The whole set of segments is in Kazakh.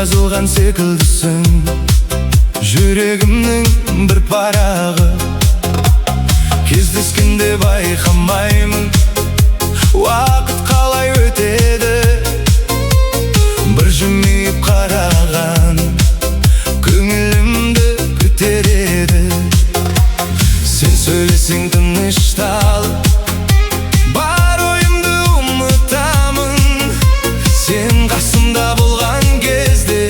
жазылған секілдісің жүрегімнің бір парағы. Кездескенде байқамаймын уақыт қалай өтеді. Бір жымиып қараған көңілімді көтереді. Сен сөйлесең тынышталып бар ойымды ұмытамын. Сен қасымда болған кезде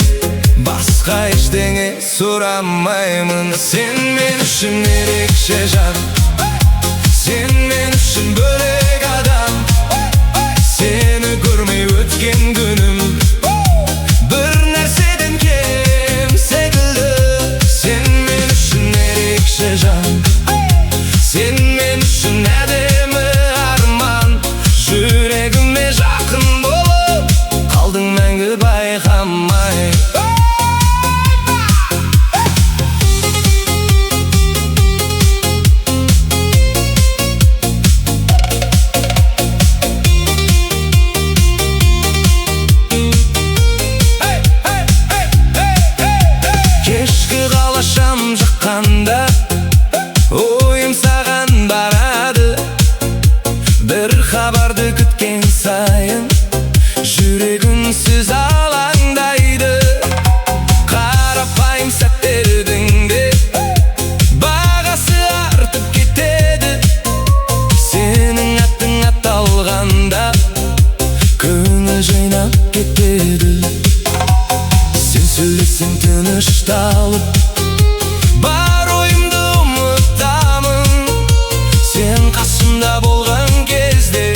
басқа ештеңе сұрамаймын. Сен мен үшін ерекше жан, сен мен үшін бөлек адам. Сені көрмей өткен күнім бір нәрседен кем секілді. Сен мен үшін ерекше жан, сен мен үшін әдемі арман. Жүрегіме жақын болып қалдың мәңгі байқамай. Кешкі қалашам жаққанда ойым саған барады. Бір хабарды күткен сайын жүрегімсіз алаңдайды. Қарапайым сәттердің де бағасы артып кетеді. Сенің аттың аталғанда көңіл жайнап кетеді. Сен сөйлесең тынышталып бар ойымды ұмытамын. Сен қасымда болған кезде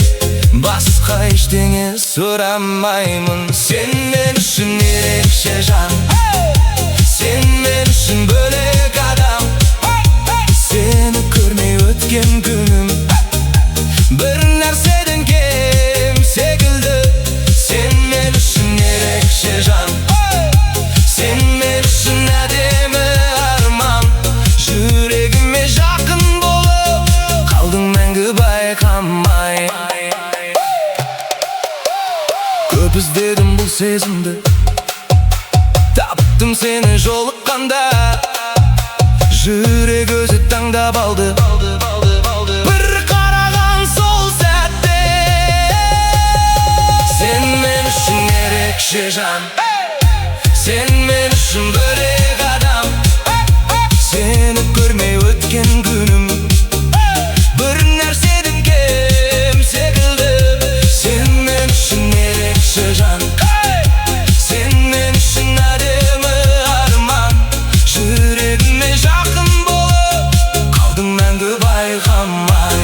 басқа ештеңе сұрамаймын. Сен мен үшін ерекше жан, сен мен үшін бөлек адам. Сені көрмей өткен күнім бір нәрседен кем секілді. Сен мен үшін ерекше жан, сен мен үшін әдемі арман. Жүрегіме жақын болып қалдың мәңгі байқамай. Көп іздедім бұл сезімді, таптым сені жолыққанда. Жүрек өзі таңдап алды бір қараған сол сәтте. Сен мен үшін ерекше жан, сен мен үшін бөлек адам. Сені көрмей өткен күнім бір нәрседен кем секілді. Сен мен үшін ерекше жан, сен мен үшін әдемі арман. Жүрегіме жақын болып қалдың мәңгі байқамай.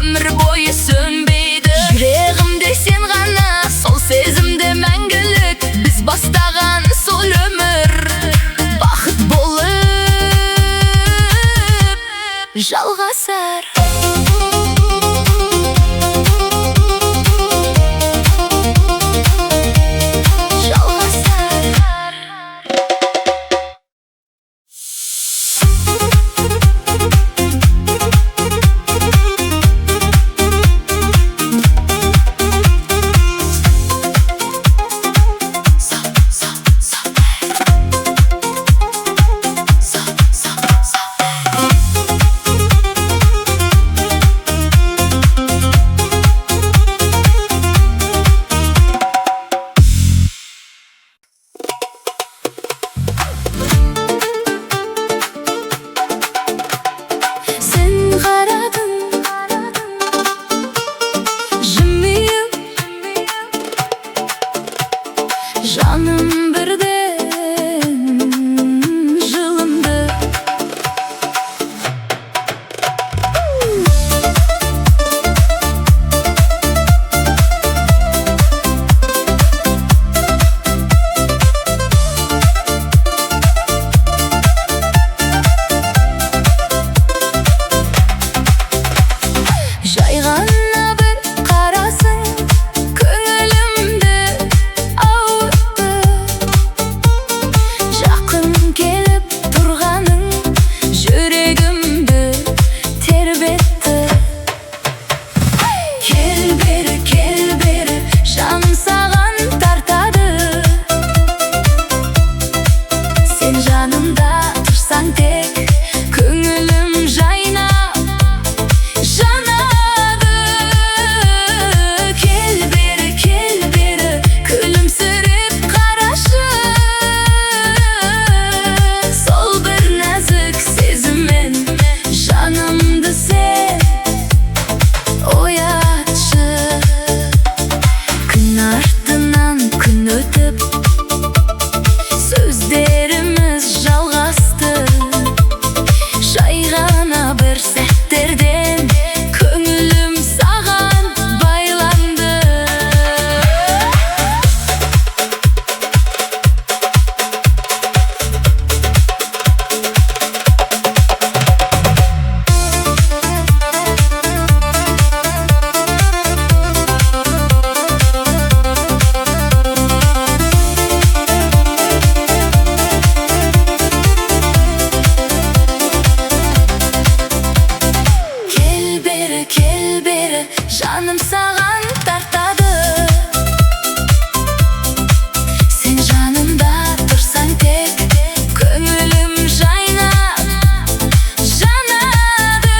өмір бойы сөнбейді. Жүрегімде сен ғана, сол сезімді мәңгілік. Біз бастаған сол өмір бақыт болып жалғасар. Жаным бірден жылынды. Жай ғана бір қарасың, көңілімді ауыртты. Жақын келіп тұрғаның жүрегімді тербетті. Кел бері, жаным саған тартады. Сен жанымда тұрсаң тек, көңілім жайнап жанады. Кел бері, күлімсіреп қарашы. Сол бір нәзік сезіммен жанымды сен оятшы. Күн артынан күн өтіп, сөздеріміз жалғасты. Жай ғана бір сәттерден көңілім саған байланды. Кел бері, жаным саған тартады. Сен жанымда тұрсаң тек, көңілім жайнап жанады.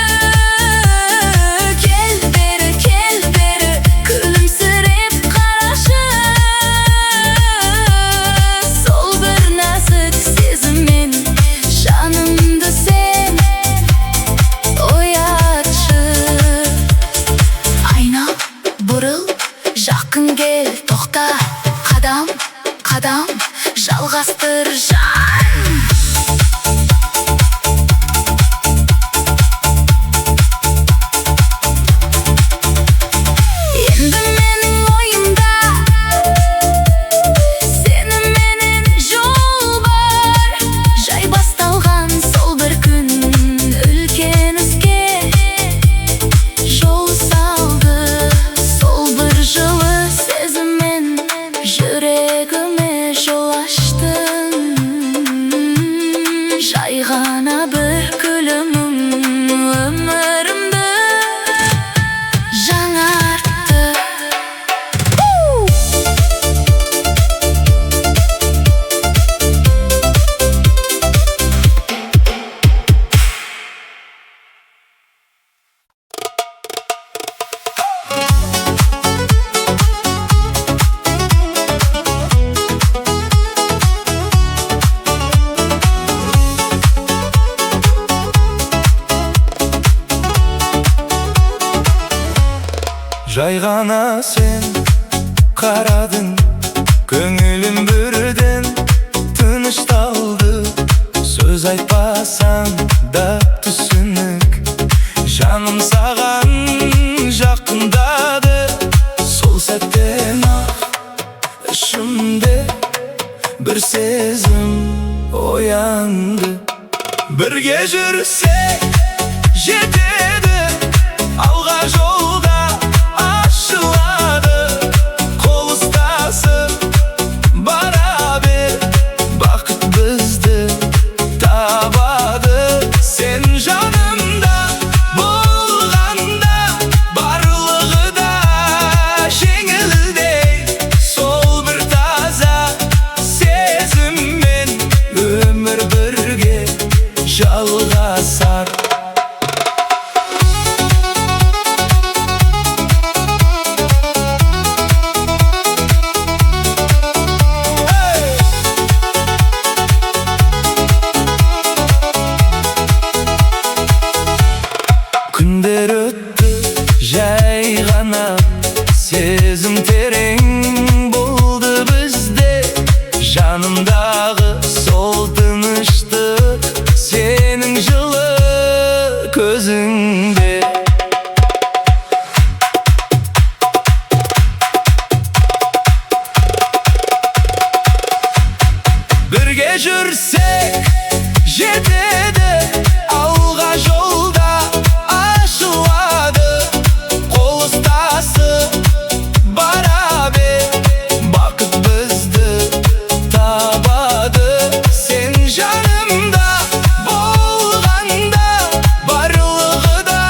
Кел бері, күлімсіреп қарашы. Сол бір нәзік сезіммен жанымды сен оятшы. Айнал, бұрыл, жақын кел, тоқта, қадам жалғастыр жан. Енді менің ойымда сеніменен жол бар. Жай басталған сол бір күн үлкен іске жол салды. Сол бір жылы сезіммен жүрегіме жол аштың. Жай ғана бір күлімің өмірімді жаңартты. Жай ғана сен қарадың, көңілім бірден тынышталды. Сөз айтпасам да түсінік, жаным саған сәттен-ақ ішімде бір сезім оянды. Бірге жүрсек жетеді, алға жолда ашылады. Қол ұстасып бара бер, бақыт бізді табады. Сен жанымда болғанда барлығы да жеңілдей. Сол бір таза сезіммен өмір бірге жалғасар. Күндер өтті жай ғана, сезім терең болды бізде. Жанымдағы сол тыныштық сенің жылы көзіңде. Бірге жүрсек жетеді, алға жолда ашылады. Қол ұстасып бара бер, бақыт бізді табады. Сен жанымда болғанда барлығы да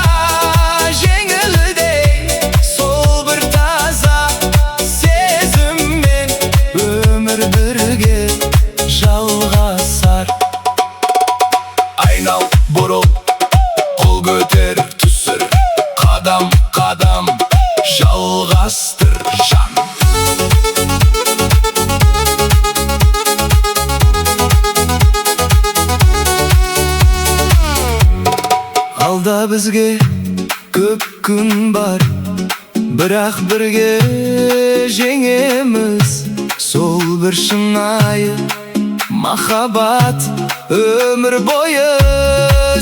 жеңілдей. Сол бір таза сезіммен өмір бірге жалғасар. Айнал, бұрыл, қол көтер, түсір, қадам қадам жалғастыр жан. Алда бізге көп күн бар, бірақ бірге жеңеміз. Сол бір шынайы махаббат өмір бойы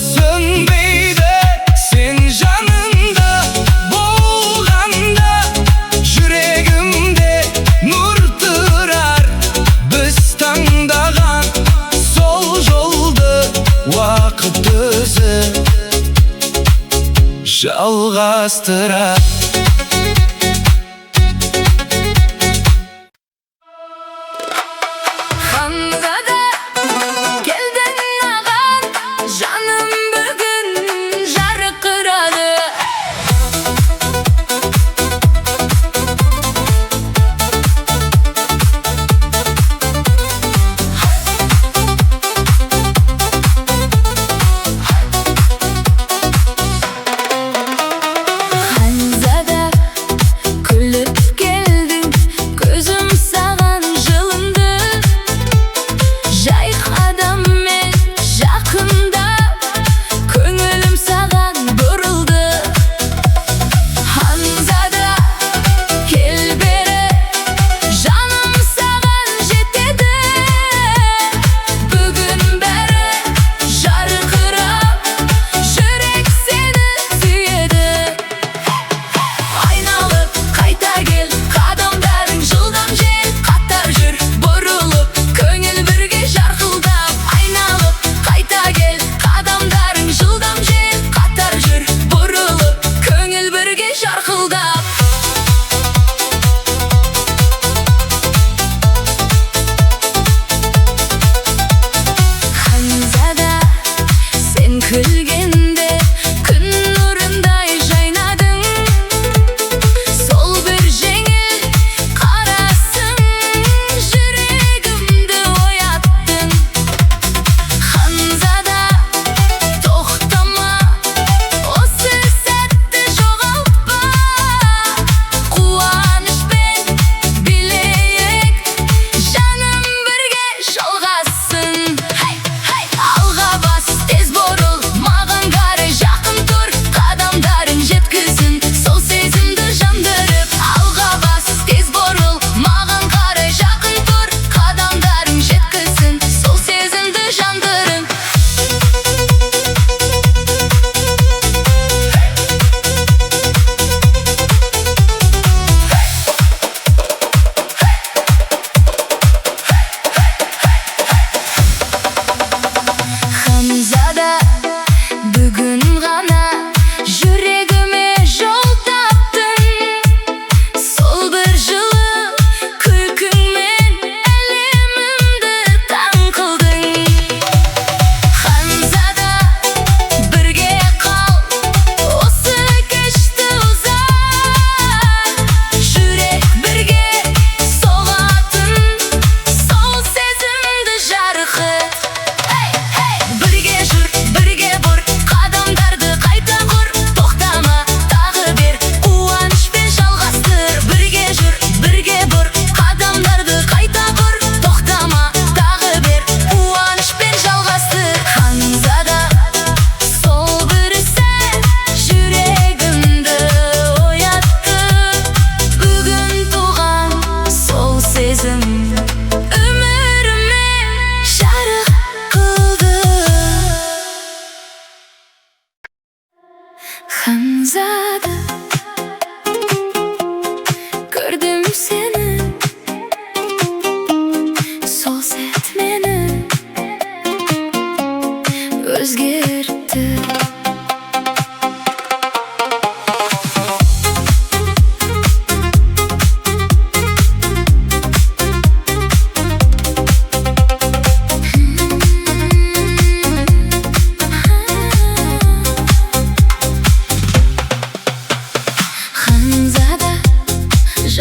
сөнбейді. Сен жаныңда болғанда жүрегімде нұр тұрар. Біз таңдаған сол жолды уақыт өзі жалғастырар. Ханзада келдің маған, жаным бүгін жарқырады. Ханзада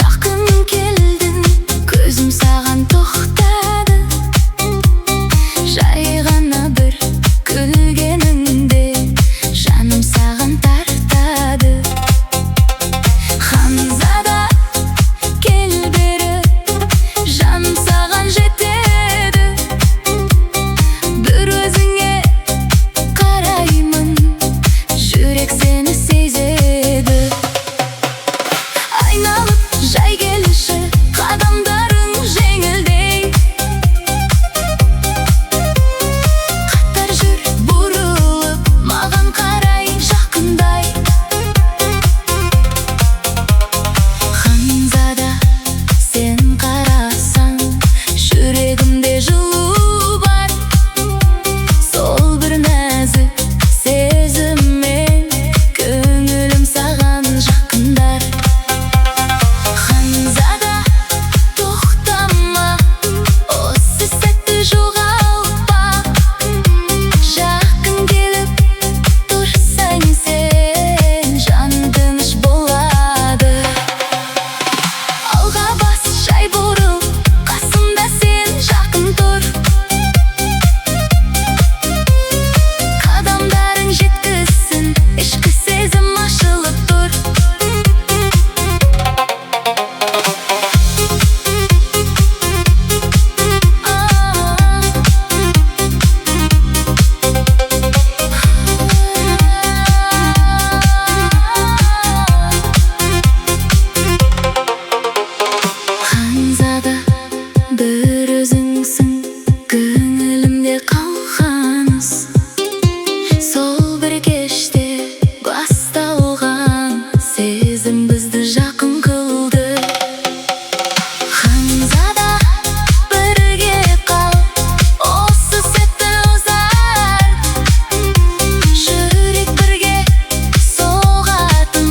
жақын келдің, көзім саған тоқтады. Жай ғана бір күлгеніңде жаным саған тартады. Ханзада кел бері, жаным саған жетеді. Бір өзіңе қараймын, жүрек сені сезеді. Айналып жай келші, қадамдарың жеңілдей. Қатар жүр бұрылып, маған қарай жақындай. Ханзада сен қарасаң, жүрегімде жылу бар. Сол бір нәзік сезіммен көңілім саған жақындар. Ханзада тоқтама, осы сәтті жоғалтпа. Жақын келіп тұрсаң сен, жаным тыныш болады. Алға бас, жай бұрыл, қасымда сен жақын тұр. Қадамдарың жеткізсін, ішкі сезім ашылып тұр. Ханзада бір өзіңсің, көңілімде қалғаныз. Сол бір кеште басталған сезім бізді жақын қылды. Ханзада бірге қал, осы сәтті ұзарт. Жүрек бірге соғатын,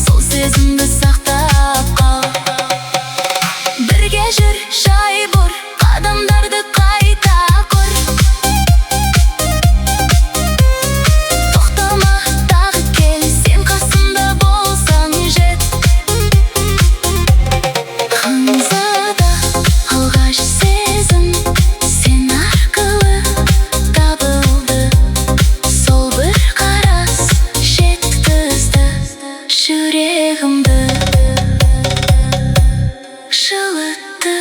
сол сезімді сақтап қал. Бірге жүр, жай бұр, қадамдарды қайта құр. Тоқтама, тағы кел, сен қасымда болсаң жет. Ханзада алғаш сезім сен арқылы табылды. Сол бір қарас жеткізді жүрегімді, жылытты.